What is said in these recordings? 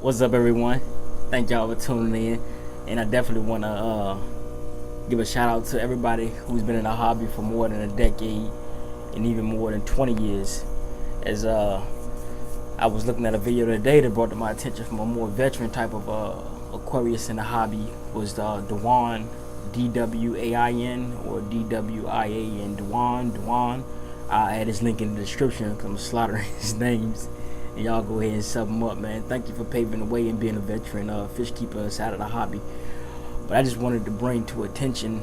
What's up, everyone? Thank y'all for tuning in, and I definitely want to give a shout out to everybody who's been in the hobby for more than a decade and even more than 20 years. As I was looking at a video today that brought to my attention from a more veteran type of Aquarius in the hobby was Dwan, DWAIN or DWIAN, Dwan. I'll add his link in the description because I'm slaughtering his names. And y'all go ahead and sub him up, man. Thank you for paving the way and being a veteran fish keeper inside of the hobby. But I just wanted to bring to attention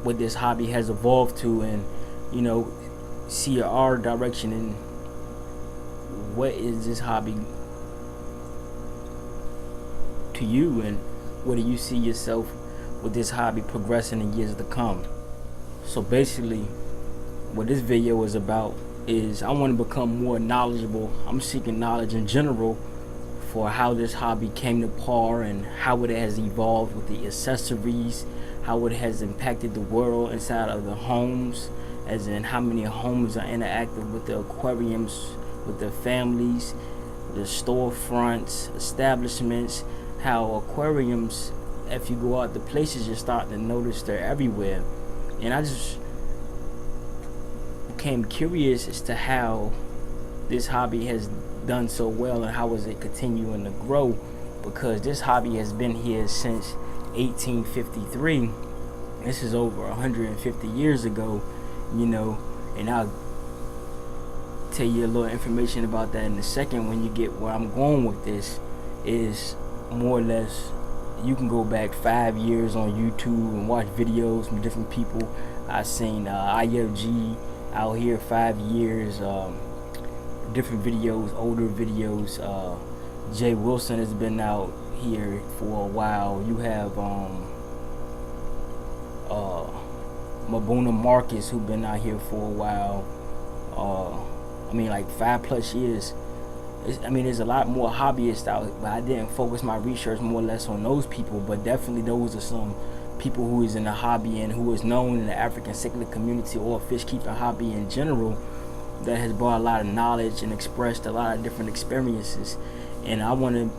what this hobby has evolved to, and see our direction and what is this hobby to you, and where do you see yourself with this hobby progressing in years to come. So basically what this video is about is I want to become more knowledgeable. I'm seeking knowledge in general for how this hobby came to par and how it has evolved with the accessories, how it has impacted the world inside of the homes, as in how many homes are interactive with the aquariums, with the families, the storefronts, establishments, how aquariums, if you go out the places, you're starting to notice they're everywhere. And I just became curious as to how this hobby has done so well and how is it continuing to grow, because this hobby has been here since 1853. This is over 150 years ago, and I'll tell you a little information about that in a second. When you get where I'm going with this is more or less, you can go back 5 years on YouTube and watch videos from different people. I've seen IFG out here 5 years, different videos, older videos. Jay Wilson has been out here for a while. You have Mabuna Marcus, who've been out here for a while. Like 5+ years. There's a lot more hobbyists out, but I didn't focus my research more or less on those people. But definitely those are some people who is in the hobby and who is known in the African cichlid community or fish keeping hobby in general, that has brought a lot of knowledge and expressed a lot of different experiences. And I want to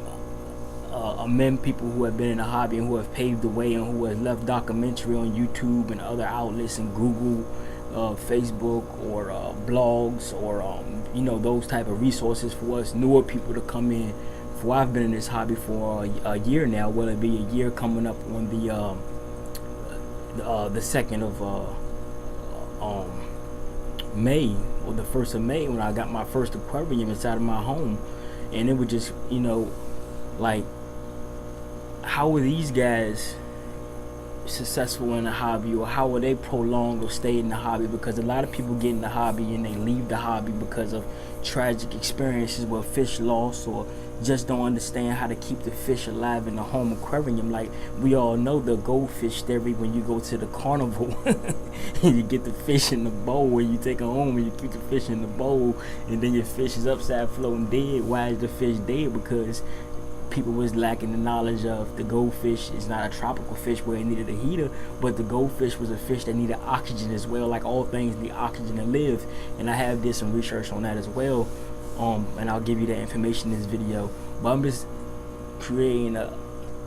amend people who have been in the hobby and who have paved the way and who have left documentary on YouTube and other outlets and Google, Facebook, or blogs, or those type of resources for us newer people to come in. For I've been in this hobby for a year now. Will it be a year coming up on the 2nd of May, or the 1st of May, when I got my first aquarium inside of my home. And it was just like, how are these guys successful in the hobby, or how will they prolong or stay in the hobby? Because a lot of people get in the hobby and they leave the hobby because of tragic experiences with fish loss, or just don't understand how to keep the fish alive in the home aquarium. Like, we all know the goldfish theory. When you go to the carnival and you get the fish in the bowl and you take it home and you keep the fish in the bowl, and then your fish is upside floating dead. Why is the fish dead? Because people was lacking the knowledge of the goldfish is not a tropical fish where it needed a heater, but the goldfish was a fish that needed oxygen as well. Like all things need oxygen to live, and I have did some research on that as well, and I'll give you that information in this video. But I'm just creating a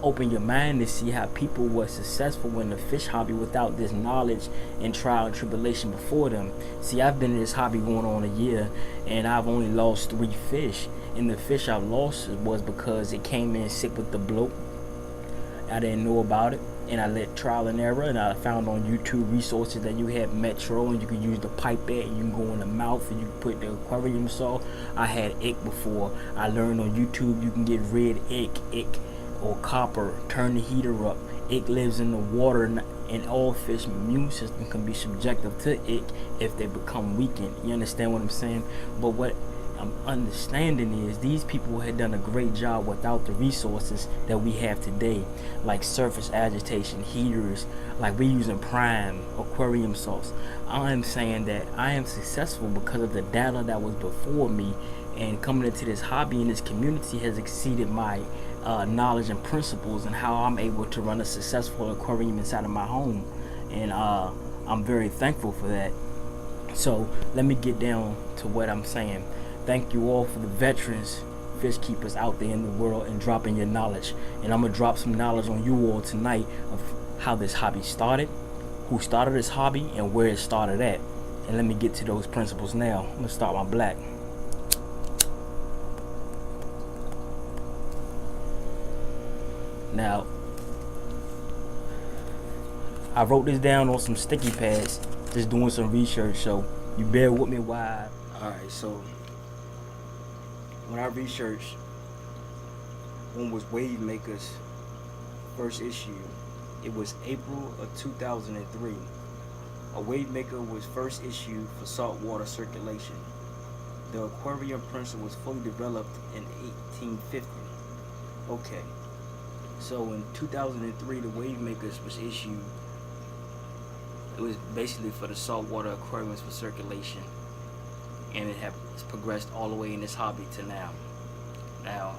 open your mind to see how people were successful in the fish hobby without this knowledge and trial and tribulation before them. See, I've been in this hobby going on a year, and I've only lost 3 fish. And the fish I lost was because it came in sick with the bloat. I didn't know about it, and I let trial and error, and I found on YouTube resources that you had Metro, and you could use the pipette, and you can go in the mouth and you can put the aquarium salt. I had ick before. I learned on YouTube you can get red ick, or copper. Turn the heater up. Ick lives in the water, and all fish immune system can be subjective to ick if they become weakened. You understand what I'm saying? But what I'm understanding is these people had done a great job without the resources that we have today, like surface agitation, heaters, like we're using prime aquarium salts. I'm saying that I am successful because of the data that was before me, and coming into this hobby and this community has exceeded my knowledge and principles, and how I'm able to run a successful aquarium inside of my home. And I'm very thankful for that. So let me get down to what I'm saying. Thank you all for the veterans fish keepers out there in the world and dropping your knowledge. And I'm gonna drop some knowledge on you all tonight of how this hobby started, who started this hobby, and where it started at. And let me get to those principles now. I'm gonna start my black. Now, I wrote this down on some sticky pads, just doing some research, so you bear with me while Alright, so when I researched when was Wavemaker's first issue, it was April of 2003. A Wavemaker was first issued for saltwater circulation. The aquarium principle was fully developed in 1850. Okay, so in 2003, the Wavemakers was issued. It was basically for the saltwater aquariums for circulation, and it has progressed all the way in this hobby to now. Now,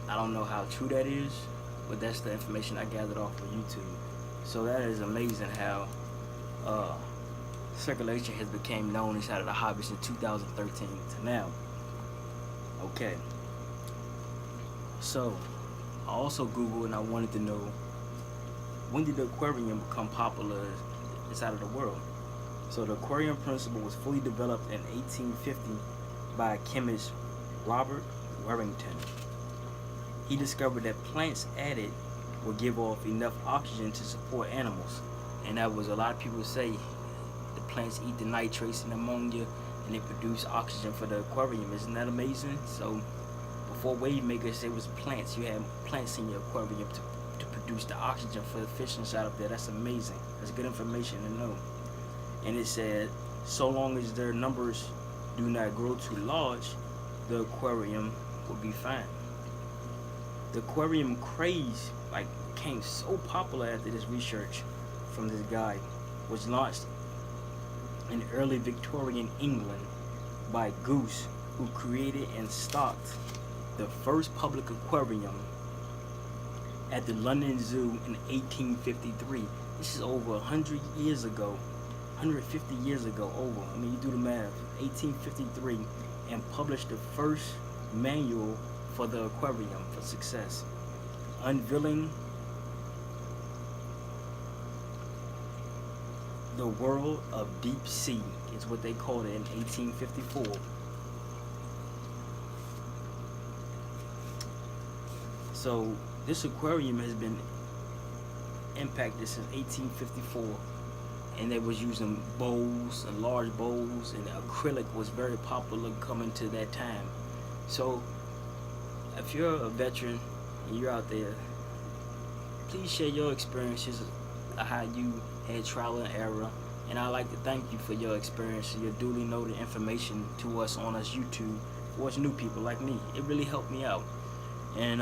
I don't know how true that is, but that's the information I gathered off of YouTube. So that is amazing how circulation has become known inside of the hobby since 2013 to now. Okay, so I also Googled and I wanted to know, when did the aquarium become popular inside of the world? So the aquarium principle was fully developed in 1850 by chemist Robert Warrington. He discovered that plants added will give off enough oxygen to support animals, and that was a lot of people say the plants eat the nitrates and ammonia and they produce oxygen for the aquarium. Isn't that amazing? So before Wavemakers, there was plants. You had plants in your aquarium to produce the oxygen for the fish inside of there. That's amazing. That's good information to know. And it said, so long as their numbers do not grow too large, the aquarium will be fine. The aquarium craze became so popular after this research from this guy was launched in early Victorian England by Goose, who created and stocked the first public aquarium at the London Zoo in 1853. This is over 100 years ago, 150 years ago, over. I mean, you do the math. 1853, and published the first manual for the aquarium for success, unveiling the world of deep sea is what they called it in 1854. So this aquarium has been impacted since 1854, and they was using bowls and large bowls, and acrylic was very popular coming to that time. So if you're a veteran and you're out there, please share your experiences of how you had trial and error, and I'd like to thank you for your experience and your duly noted information to us on us YouTube for us new people like me. It really helped me out, and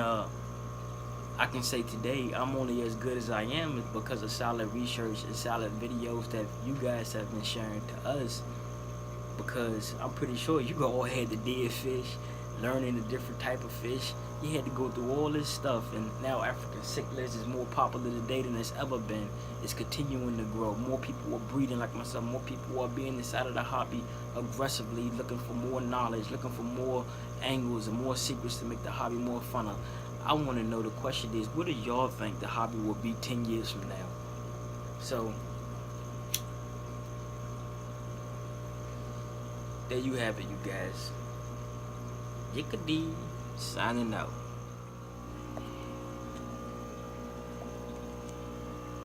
I can say today I'm only as good as I am because of solid research and solid videos that you guys have been sharing to us, because I'm pretty sure you all had the dead fish, learning the different type of fish. You had to go through all this stuff, and now African cichlids is more popular today than it's ever been. It's continuing to grow. More people are breeding like myself. More people are being inside of the hobby aggressively, looking for more knowledge, looking for more angles and more secrets to make the hobby more funner. I want to know, the question is, what do y'all think the hobby will be 10 years from now? So there you have it, you guys. Yickadee signing out.